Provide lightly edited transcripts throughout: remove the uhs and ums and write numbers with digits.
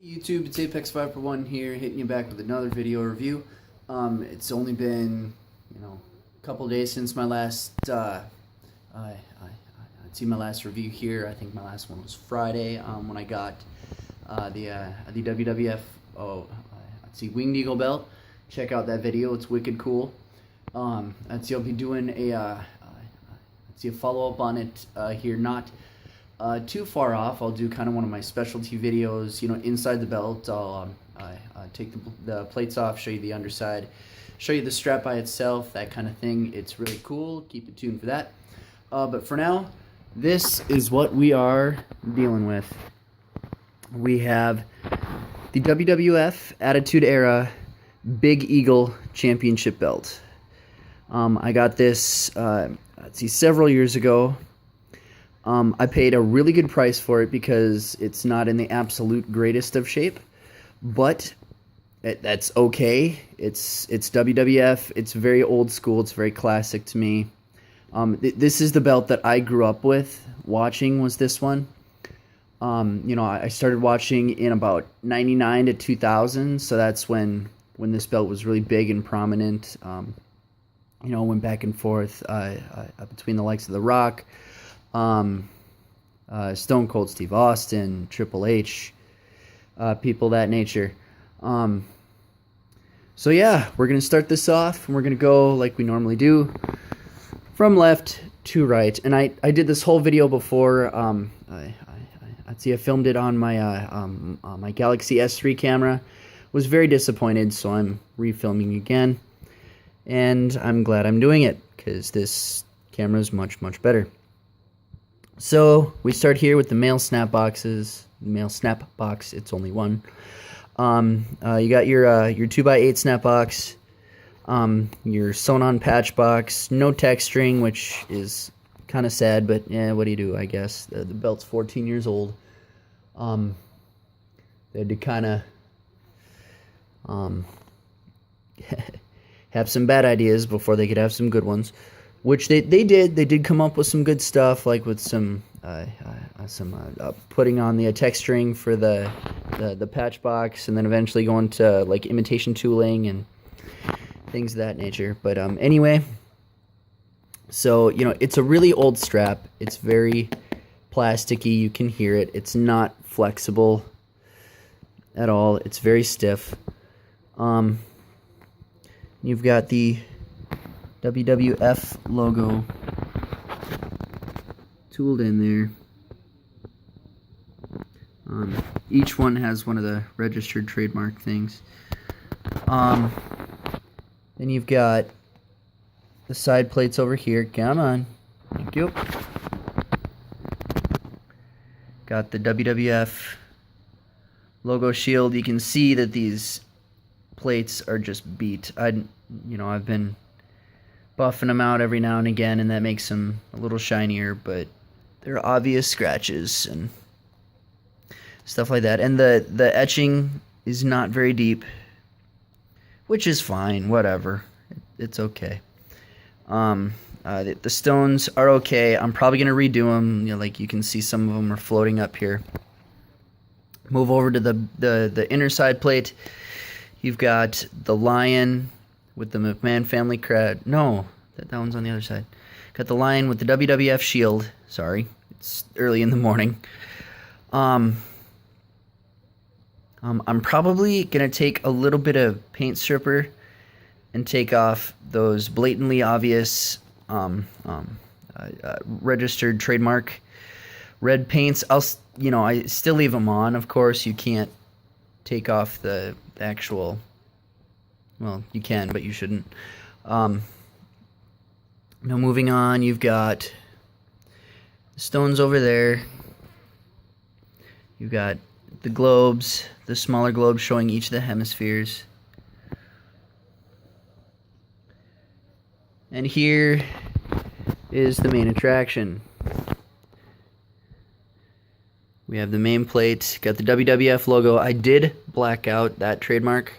YouTube, it's Apex 5 for 1 here, hitting you back with another video review. It's only been, a couple days since my last, I'd see my last review here. I think my last one was Friday, when I got the WWF, Winged Eagle belt. Check out that video, it's wicked cool. I'll be doing a follow-up on it here, not too far off. I'll do kind of one of my specialty videos, inside the belt. I'll take the plates off, show you the underside, show you the strap by itself, that kind of thing. It's really cool. Keep it tuned for that. But for now, this is what we are dealing with. We have the WWF Attitude Era Big Eagle Championship belt. I got this, several years ago. I paid a really good price for it because it's not in the absolute greatest of shape, but that's okay. It's WWF. It's very old school. It's very classic to me. This is the belt that I grew up with. Watching was this one. I started watching in about 99 to 2000, so that's when this belt was really big and prominent. Went back and forth between the likes of The Rock, Stone Cold Steve Austin, Triple H, people of that nature. So yeah, we're going to start this off, and we're going to go like we normally do, from left to right. And I did this whole video before. I filmed it on my Galaxy S3 camera. Was very disappointed, so I'm refilming again. And I'm glad I'm doing it, because this camera is much, much better. So we start here with the male snap boxes. The male snap box, it's only one. You got your 2x8 snap box, your sewn-on patch box, no texturing, which is kind of sad, but yeah, what do you do? I guess the belt's 14 years old. They had to kind of have some bad ideas before they could have some good ones. Which they did. They did come up with some good stuff, like with some putting on the texturing for the patch box, and then eventually going to like imitation tooling and things of that nature. But anyway, so it's a really old strap. It's very plasticky. You can hear it. It's not flexible at all. It's very stiff. You've got the WWF logo tooled in there. Each one has one of the registered trademark things. Then you've got the side plates over here. Come on. Thank you. Got the WWF Logo Shield. You can see that these plates are just beat. I've been buffing them out every now and again, and that makes them a little shinier, but there are obvious scratches and stuff like that. And the etching is not very deep, which is fine, whatever. It's okay. The stones are okay. I'm probably going to redo them. Like you can see some of them are floating up here. Move over to the inner side plate. You've got the lion with the McMahon family crowd. No, that one's on the other side. Got the lion with the WWF shield. Sorry, it's early in the morning. I'm probably going to take a little bit of paint stripper and take off those blatantly obvious registered trademark red paints. I still leave them on, of course. You can't take off the actual, well, you can, but you shouldn't. Now moving on, you've got the stones over there. You've got the globes, the smaller globes showing each of the hemispheres. And here is the main attraction. We have the main plate, got the WWF logo. I did black out that trademark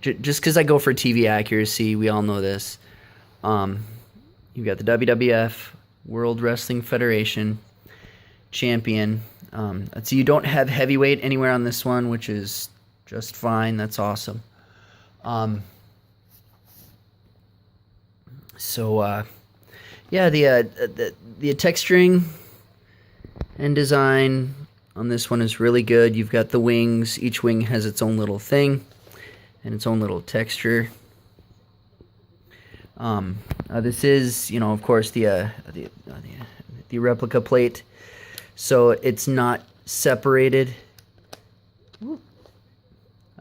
just because I go for TV accuracy. We all know this. You've got the WWF World Wrestling Federation champion. So you don't have heavyweight anywhere on this one, which is just fine. That's awesome. Yeah, the texturing and design on this one is really good. You've got the wings. Each wing has its own little thing and its own little texture. This is, you know, of course, the replica plate, so it's not separated. Ooh,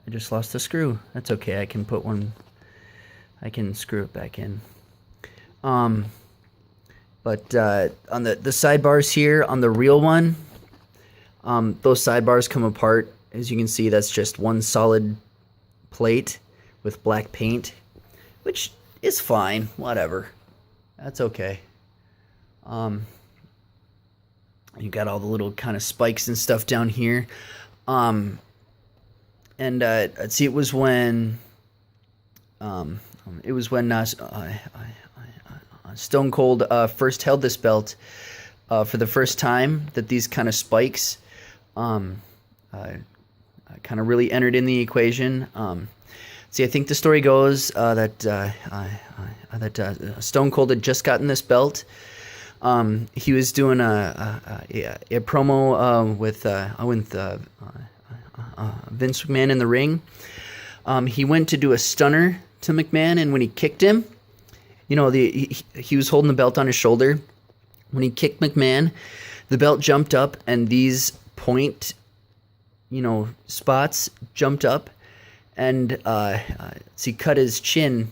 I just lost the screw. That's okay. I can put one. I can screw it back in. But on the sidebars here, on the real one, those sidebars come apart. As you can see, that's just one solid plate with black paint, which is fine. Whatever. That's okay. You got all the little kind of spikes and stuff down here. And I'd see it was when Stone Cold first held this belt for the first time, that these kind of spikes kind of really entered in the equation. See, I think the story goes that Stone Cold had just gotten this belt. He was doing a promo with Vince McMahon in the ring. He went to do a stunner to McMahon, and when he kicked him, you know, he was holding the belt on his shoulder. When he kicked McMahon, the belt jumped up, and these point, you know, spots jumped up, and he cut his chin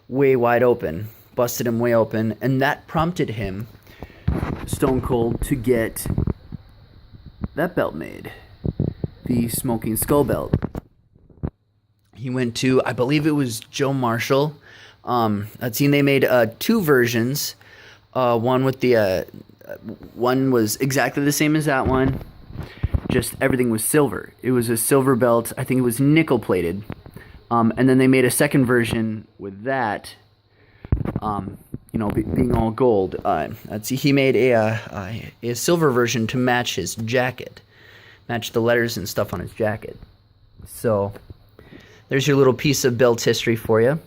way wide open, busted him way open, and that prompted him, Stone Cold, to get that belt made, the Smoking Skull belt. He went to, I believe it was Joe Marshall. I'd seen they made two versions. One with the one was exactly the same as that one, just everything was silver. It was a silver belt. I think it was nickel plated. And then they made a second version with that, you know, being all gold. Let's see, he made a silver version to match his jacket, match the letters and stuff on his jacket. So there's your little piece of belt history for you.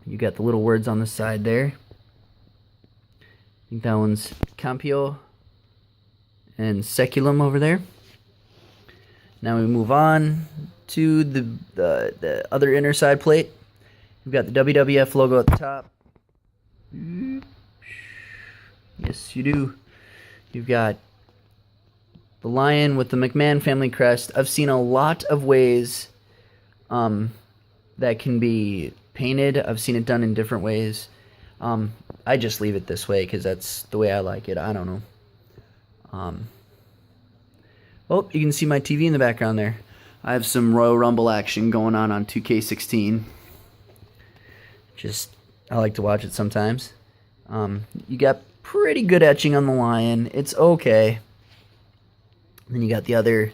You got the little words on the side there. I think that one's Campio and Seculum over there. Now we move on to the other inner side plate. We've got the WWF logo at the top. Yes, you do. You've got the lion with the McMahon family crest. I've seen a lot of ways that can be painted. I've seen it done in different ways. I just leave it this way because that's the way I like it. I don't know. Oh, you can see my TV in the background there. I have some Royal Rumble action going on 2K16. I like to watch it sometimes. You got pretty good etching on the lion. It's okay. Then you got the other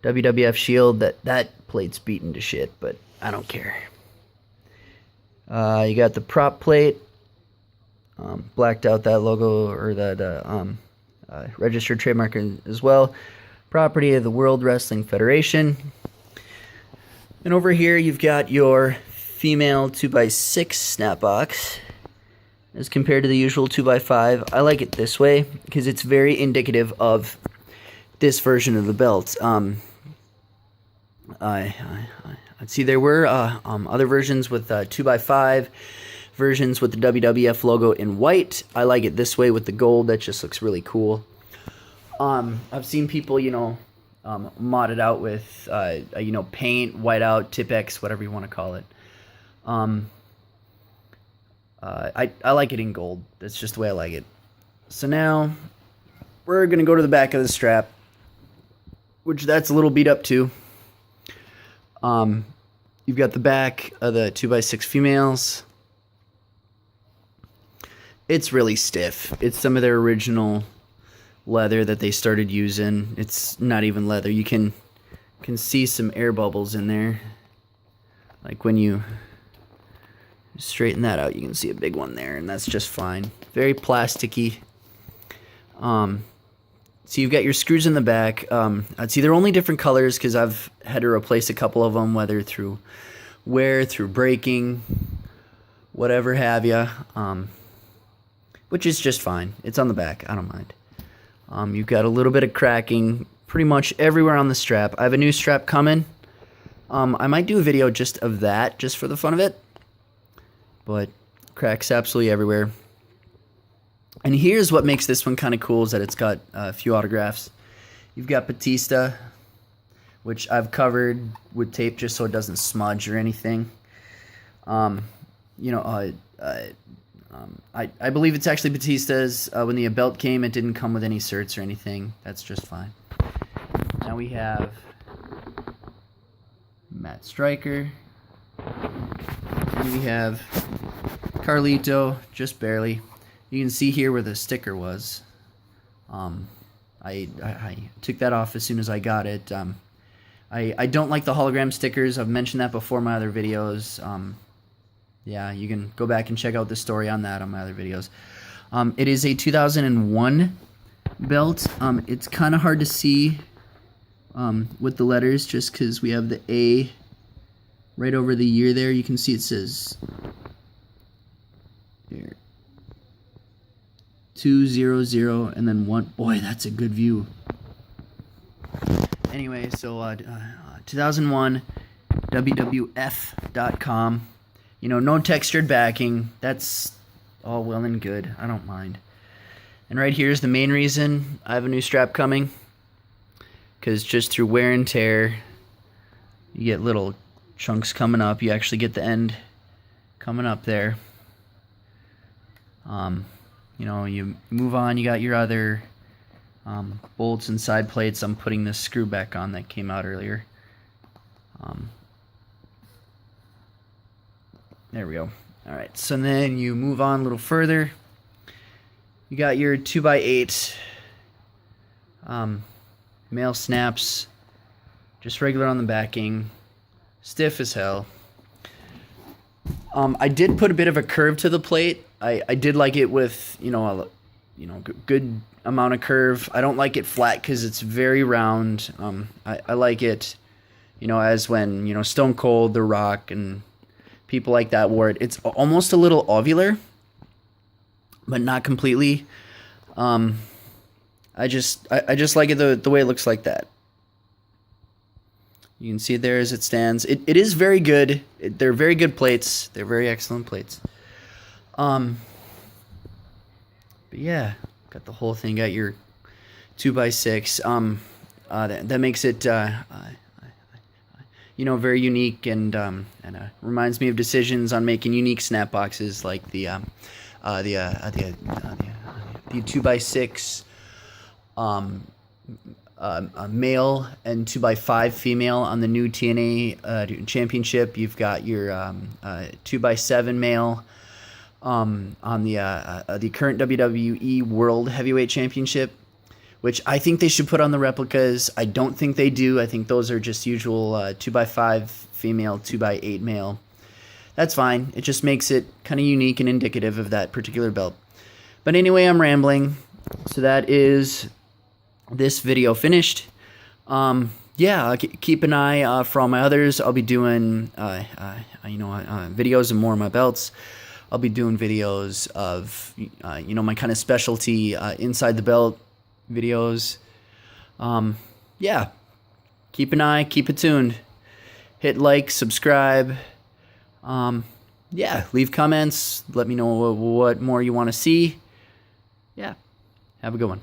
WWF Shield. That plate's beaten to shit, but I don't care. You got the prop plate. Blacked out that logo, or that registered trademark as well. Property of the World Wrestling Federation. And over here you've got your female 2x6 snap box as compared to the usual 2x5. I like it this way because it's very indicative of this version of the belt. I'd see there were other versions with 2x5, versions with the WWF logo in white. I like it this way with the gold. That just looks really cool. I've seen people, you know, mod it out with, you know, paint, whiteout, Tipex, whatever you want to call it. I like it in gold. That's just the way I like it. So now we're going to go to the back of the strap, which that's a little beat up too. You've got the back of the 2x6 females. It's really stiff. It's some of their original leather that they started using. It's not even leather. You can see some air bubbles in there. Like when you straighten that out, you can see a big one there, and that's just fine. Very plasticky. So you've got your screws in the back. I'd see they're only different colors because I've had to replace a couple of them, whether through wear, through breaking, whatever have you, which is just fine. It's on the back. I don't mind. You've got a little bit of cracking pretty much everywhere on the strap. I have a new strap coming. I might do a video just of that, just for the fun of it. But cracks absolutely everywhere. And here's what makes this one kind of cool, is that it's got a few autographs. You've got Batista, which I've covered with tape just so it doesn't smudge or anything. I believe it's actually Batista's. When the belt came, it didn't come with any certs or anything. That's just fine. Now we have Matt Stryker. And we have Carlito, just barely. You can see here where the sticker was. I took that off as soon as I got it. I don't like the hologram stickers. I've mentioned that before in my other videos. Yeah, you can go back and check out the story on that on my other videos. It is a 2001 belt. It's kind of hard to see with the letters just because we have the A right over the year there. You can see it says here 200 and then 1. Boy, that's a good view. Anyway, so 2001 WWF.com. No textured backing. That's all well and good. I don't mind. And right here's the main reason I have a new strap coming. Because just through wear and tear, you get little chunks coming up. You actually get the end coming up there. You move on. You got your other bolts and side plates. I'm putting this screw back on that came out earlier. There we go. Alright, so then you move on a little further. You got your 2x8 male snaps, just regular on the backing, stiff as hell. I did put a bit of a curve to the plate. I did like it with, good amount of curve. I don't like it flat because it's very round. I like it, as when, Stone Cold, The Rock, and people like that wore it. It's almost a little ovular, but not completely. I just like it the way it looks like that. You can see it there as it stands. It is very good. They're very good plates. They're very excellent plates. But yeah, got the whole thing. Got your 2x6. That makes it very unique and reminds me of decisions on making unique snap boxes like the 2x6 male and 2x5 female on the new TNA championship. You've got your 2x7 male on the current WWE World Heavyweight Championship, which I think they should put on the replicas. I don't think they do. I think those are just usual 2x5 female, 2x8 male. That's fine. It just makes it kind of unique and indicative of that particular belt. But anyway, I'm rambling. So that is this video finished. Yeah, keep an eye for all my others. I'll be doing videos of more of my belts. I'll be doing videos of my kind of specialty inside the belt videos. Yeah, keep an eye, keep it tuned. Hit like, subscribe. Yeah, leave comments. Let me know what more you want to see. Yeah, have a good one.